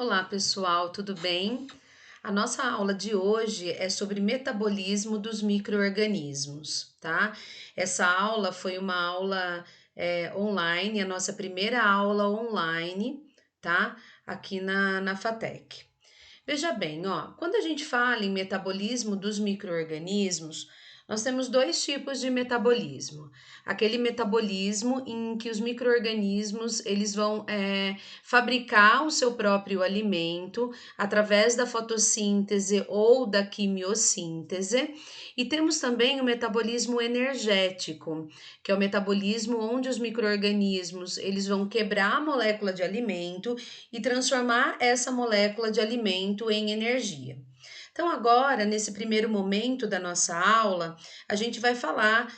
Olá, pessoal, tudo bem? A nossa aula de hoje é sobre metabolismo dos micro-organismos, tá? Essa aula foi uma aula online, a nossa primeira aula online, tá? Aqui na FATEC. Veja bem, ó, quando a gente fala em metabolismo dos micro-organismos, nós temos dois tipos de metabolismo. Aquele metabolismo em que os micro-organismos eles vão fabricar o seu próprio alimento através da fotossíntese ou da quimiossíntese. E temos também o metabolismo energético, que é o metabolismo onde os micro-organismos eles vão quebrar a molécula de alimento e transformar essa molécula de alimento em energia. Então, agora, nesse primeiro momento da nossa aula, a gente vai falar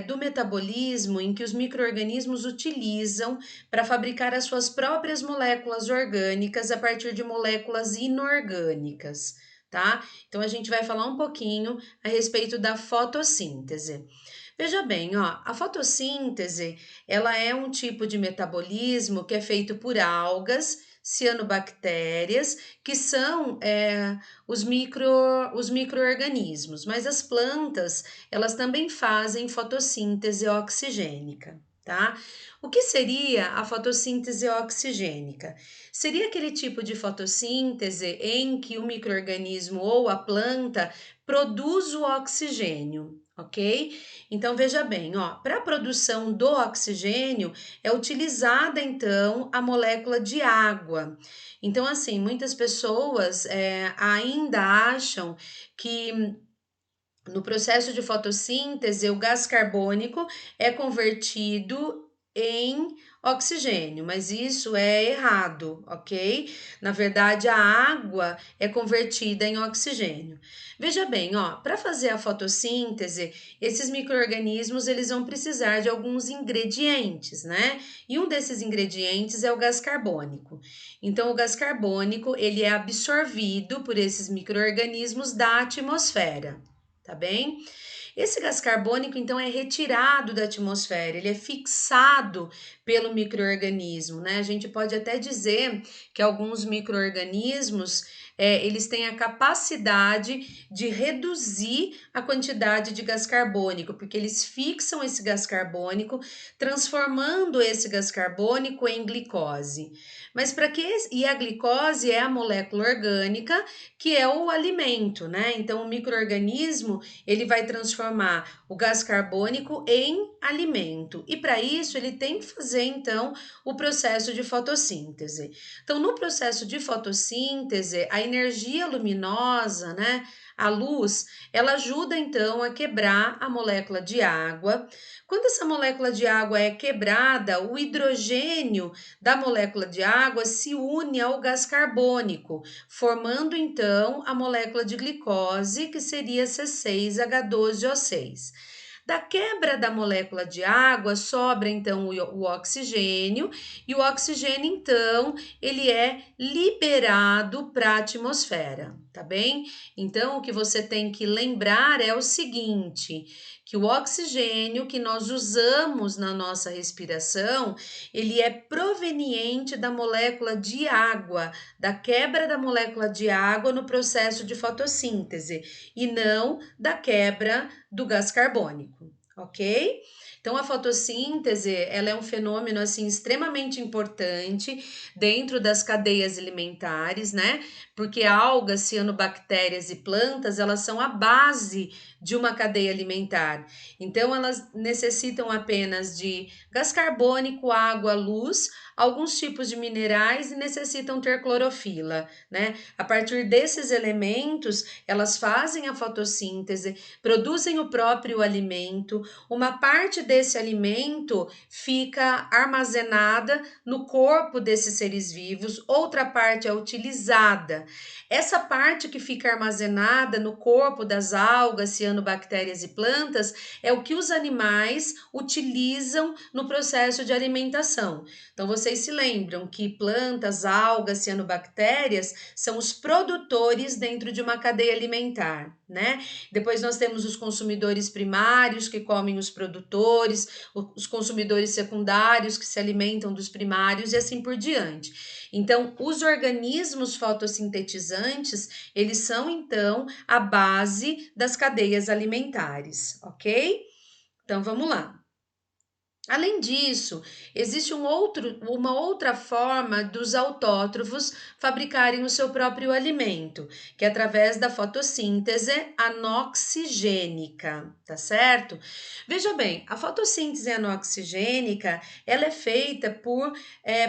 do metabolismo em que os micro-organismos utilizam para fabricar as suas próprias moléculas orgânicas a partir de moléculas inorgânicas, tá? Então, a gente vai falar um pouquinho a respeito da fotossíntese. Veja bem, ó, a fotossíntese, ela é um tipo de metabolismo que é feito por algas, cianobactérias, que são os micro-organismos, mas as plantas, elas também fazem fotossíntese oxigênica, tá? O que seria a fotossíntese oxigênica? Seria aquele tipo de fotossíntese em que o micro-organismo ou a planta produz o oxigênio, ok? Então veja bem, ó, para a produção do oxigênio é utilizada então a molécula de água. Então, assim, muitas pessoas ainda acham que no processo de fotossíntese, o gás carbônico é convertido em oxigênio, mas isso é errado, ok? Na verdade, a água é convertida em oxigênio. Veja bem, ó, para fazer a fotossíntese, esses micro-organismos eles vão precisar de alguns ingredientes, né? E um desses ingredientes é o gás carbônico. Então, o gás carbônico ele é absorvido por esses micro-organismos da atmosfera, tá bem? Esse gás carbônico, então, é retirado da atmosfera, ele é fixado pelo microorganismo, né? A gente pode até dizer que alguns microorganismos, eles têm a capacidade de reduzir a quantidade de gás carbônico, porque eles fixam esse gás carbônico, transformando esse gás carbônico em glicose. Mas para que... E a glicose é a molécula orgânica que é o alimento, né? Então, o microorganismo ele vai transformar o gás carbônico em alimento. E para isso, ele tem que fazer, então, o processo de fotossíntese. Então, no processo de fotossíntese, a energia luminosa, né? A luz, ela ajuda então a quebrar a molécula de água. Quando essa molécula de água é quebrada, o hidrogênio da molécula de água se une ao gás carbônico, formando então a molécula de glicose, que seria C6H12O6. Da quebra da molécula de água, sobra então o oxigênio, e o oxigênio, então, ele é liberado para a atmosfera, tá bem? Então, o que você tem que lembrar é o seguinte, que o oxigênio que nós usamos na nossa respiração, ele é proveniente da molécula de água, da quebra da molécula de água no processo de fotossíntese, e não da quebra do gás carbônico, ok? Então a fotossíntese, ela é um fenômeno assim extremamente importante dentro das cadeias alimentares, né? Porque algas, cianobactérias e plantas, elas são a base de uma cadeia alimentar. Então elas necessitam apenas de gás carbônico, água, luz, alguns tipos de minerais e necessitam ter clorofila, né? A partir desses elementos, elas fazem a fotossíntese, produzem o próprio alimento. Uma parte desse alimento fica armazenada no corpo desses seres vivos, outra parte é utilizada. Essa parte que fica armazenada no corpo das algas, cianobactérias e plantas é o que os animais utilizam no processo de alimentação. Então, vocês se lembram que plantas, algas, cianobactérias são os produtores dentro de uma cadeia alimentar. né? Depois nós temos os consumidores primários que comem os produtores, os consumidores secundários que se alimentam dos primários e assim por diante. Então, os organismos fotossintetizantes, eles são então a base das cadeias alimentares, ok? Então, vamos lá. Além disso, existe uma outra forma dos autótrofos fabricarem o seu próprio alimento, que é através da fotossíntese anoxigênica, tá certo? Veja bem, a fotossíntese anoxigênica, ela é feita por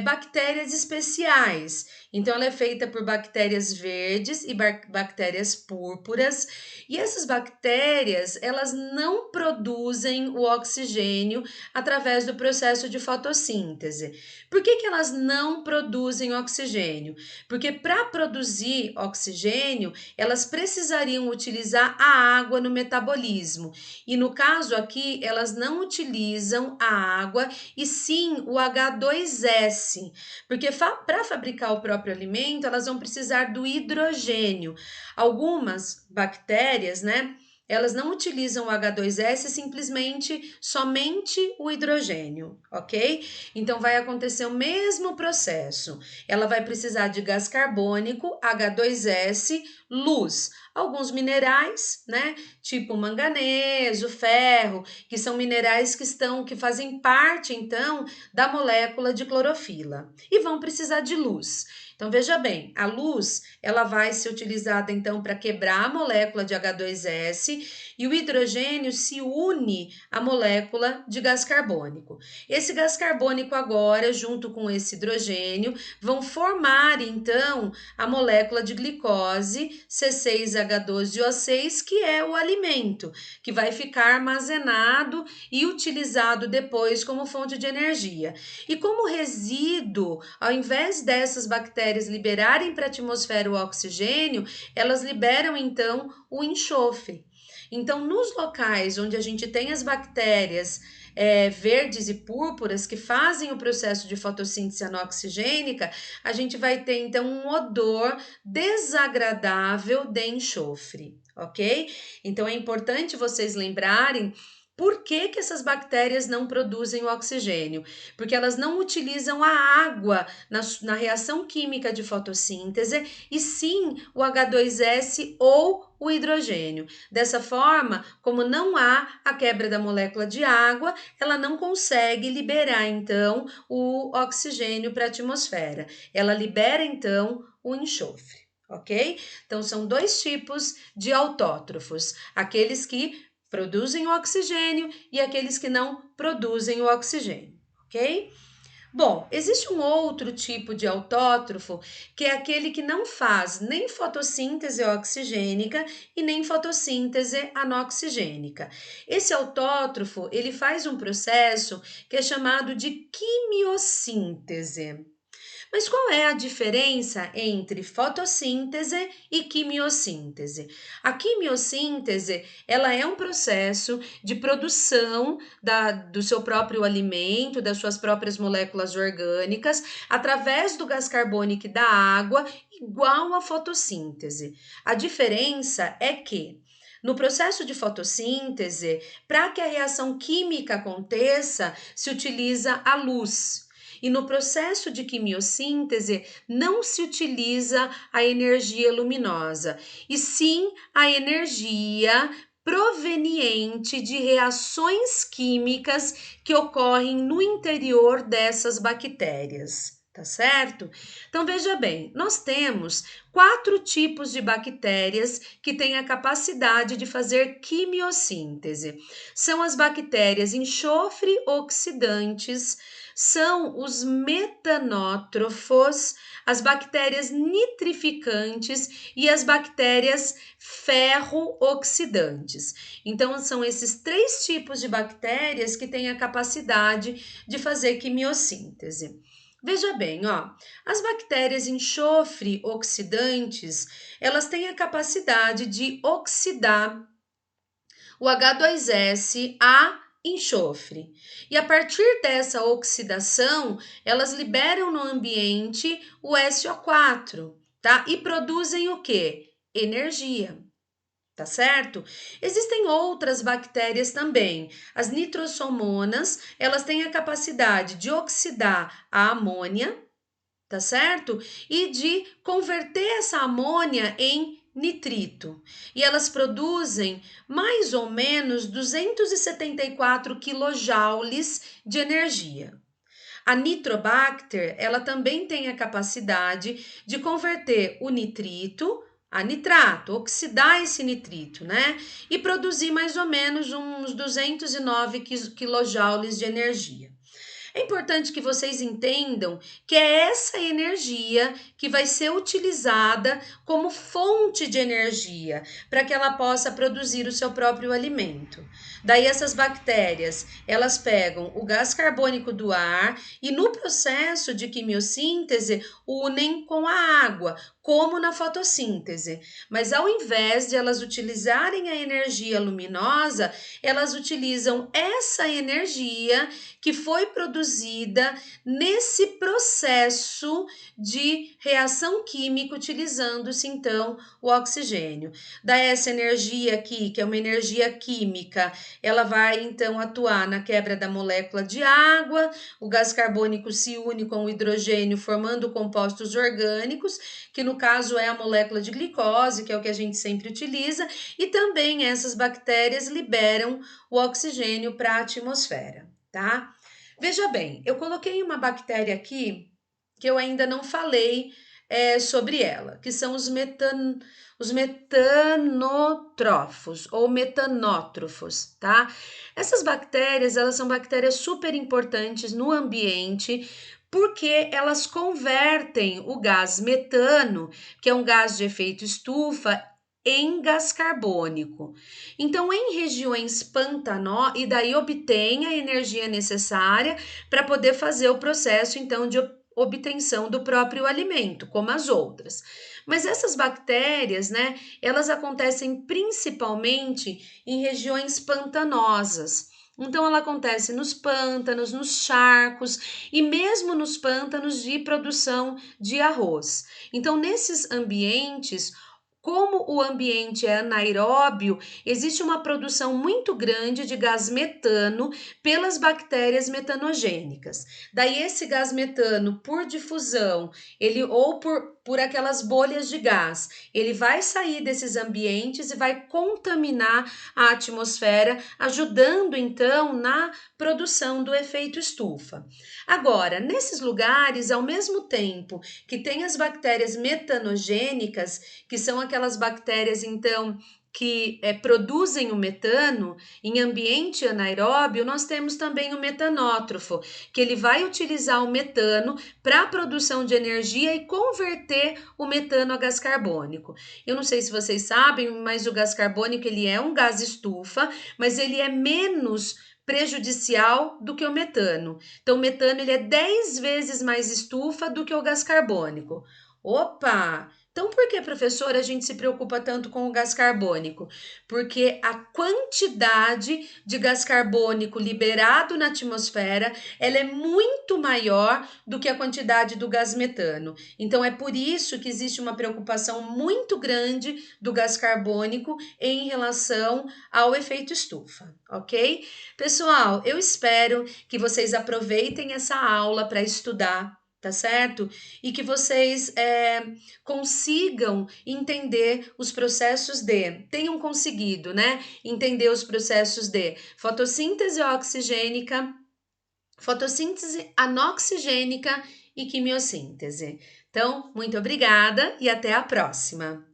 bactérias especiais. Então, ela é feita por bactérias verdes e bactérias púrpuras, e essas bactérias, elas não produzem o oxigênio através do processo de fotossíntese. Por que elas não produzem oxigênio? Porque para produzir oxigênio, elas precisariam utilizar a água no metabolismo. E no caso aqui, elas não utilizam a água e sim o H2S. Porque para fabricar o próprio alimento, elas vão precisar do hidrogênio. Algumas bactérias, né? Elas não utilizam o H2S, simplesmente somente o hidrogênio, ok? Então vai acontecer o mesmo processo. Ela vai precisar de gás carbônico, H2S, luz, alguns minerais, né? Tipo manganês, ferro, que são minerais que fazem parte então da molécula de clorofila e vão precisar de luz. Então veja bem, a luz, ela vai ser utilizada então para quebrar a molécula de H2S e o hidrogênio se une à molécula de gás carbônico. Esse gás carbônico agora, junto com esse hidrogênio, vão formar então a molécula de glicose C6H12O6, que é o alimento, que vai ficar armazenado e utilizado depois como fonte de energia. E como resíduo, ao invés dessas bactérias liberarem para a atmosfera o oxigênio, elas liberam então o enxofre. Então, nos locais onde a gente tem as bactérias verdes e púrpuras que fazem o processo de fotossíntese anoxigênica, a gente vai ter então um odor desagradável de enxofre, ok? Então, é importante vocês lembrarem por que essas bactérias não produzem o oxigênio? Porque elas não utilizam a água na reação química de fotossíntese, e sim o H2S ou o hidrogênio. Dessa forma, como não há a quebra da molécula de água, ela não consegue liberar, então, o oxigênio para a atmosfera. Ela libera, então, o enxofre, ok? Então, são dois tipos de autótrofos. Aqueles que produzem o oxigênio e aqueles que não produzem o oxigênio, ok? Bom, existe um outro tipo de autótrofo que é aquele que não faz nem fotossíntese oxigênica e nem fotossíntese anoxigênica. Esse autótrofo, ele faz um processo que é chamado de quimiossíntese. Mas qual é a diferença entre fotossíntese e quimiossíntese? A quimiossíntese, ela é um processo de produção do seu próprio alimento, das suas próprias moléculas orgânicas, através do gás carbônico e da água, igual à fotossíntese. A diferença é que no processo de fotossíntese, para que a reação química aconteça, se utiliza a luz. E no processo de quimiossíntese não se utiliza a energia luminosa, e sim a energia proveniente de reações químicas que ocorrem no interior dessas bactérias. Tá certo? Então veja bem, nós temos 4 tipos de bactérias que têm a capacidade de fazer quimiossíntese. São as bactérias enxofre oxidantes, são os metanótrofos, as bactérias nitrificantes e as bactérias ferro-oxidantes. Então, são esses 3 tipos de bactérias que têm a capacidade de fazer quimiossíntese. Veja bem, ó, as bactérias enxofre oxidantes, elas têm a capacidade de oxidar o H2S a enxofre. E a partir dessa oxidação, elas liberam no ambiente o SO4, tá? E produzem o quê? Energia. tá certo? Existem outras bactérias também. As nitrossomonas, elas têm a capacidade de oxidar a amônia, tá certo? E de converter essa amônia em nitrito. E elas produzem mais ou menos 274 quilojoules de energia. A Nitrobacter, ela também tem a capacidade de converter o nitrito a nitrato, oxidar esse nitrito, né? E produzir mais ou menos uns 209 quilojoules de energia. É importante que vocês entendam que é essa energia que vai ser utilizada como fonte de energia para que ela possa produzir o seu próprio alimento. Daí essas bactérias, elas pegam o gás carbônico do ar e no processo de quimiossíntese unem com a água, como na fotossíntese. Mas ao invés de elas utilizarem a energia luminosa, elas utilizam essa energia que foi produzida nesse processo de reação química, utilizando-se então o oxigênio. Daí essa energia aqui, que é uma energia química, ela vai então atuar na quebra da molécula de água, o gás carbônico se une com o hidrogênio formando compostos orgânicos, que no caso é a molécula de glicose, que é o que a gente sempre utiliza, e também essas bactérias liberam o oxigênio para a atmosfera, tá? Veja bem, eu coloquei uma bactéria aqui que eu ainda não falei sobre ela, que são os metanotrófos ou metanótrofos, tá? Essas bactérias, elas são bactérias super importantes no ambiente porque elas convertem o gás metano, que é um gás de efeito estufa, em gás carbônico. Então, em regiões pantanosas, e daí obtém a energia necessária para poder fazer o processo, então, de obtenção do próprio alimento, como as outras. Mas essas bactérias, né, elas acontecem principalmente em regiões pantanosas. Então, ela acontece nos pântanos, nos charcos e mesmo nos pântanos de produção de arroz. Então, nesses ambientes, como o ambiente é anaeróbio, existe uma produção muito grande de gás metano pelas bactérias metanogênicas. Daí esse gás metano, por difusão, ele ou por aquelas bolhas de gás, ele vai sair desses ambientes e vai contaminar a atmosfera, ajudando então na produção do efeito estufa. Agora, nesses lugares, ao mesmo tempo que tem as bactérias metanogênicas, que são aquelas bactérias, então, que produzem o metano em ambiente anaeróbio, nós temos também o metanótrofo, que ele vai utilizar o metano para a produção de energia e converter o metano a gás carbônico. Eu não sei se vocês sabem, mas o gás carbônico ele é um gás estufa, mas ele é menos prejudicial do que o metano. Então, o metano ele é 10 vezes mais estufa do que o gás carbônico. Opa! Então, por que, professora, a gente se preocupa tanto com o gás carbônico? Porque a quantidade de gás carbônico liberado na atmosfera, ela é muito maior do que a quantidade do gás metano. Então, é por isso que existe uma preocupação muito grande do gás carbônico em relação ao efeito estufa, ok? Pessoal, eu espero que vocês aproveitem essa aula para estudar, tá certo? E que vocês consigam entender os processos tenham conseguido, né? Entender os processos de fotossíntese oxigênica, fotossíntese anoxigênica e quimiossíntese. Então, muito obrigada e até a próxima!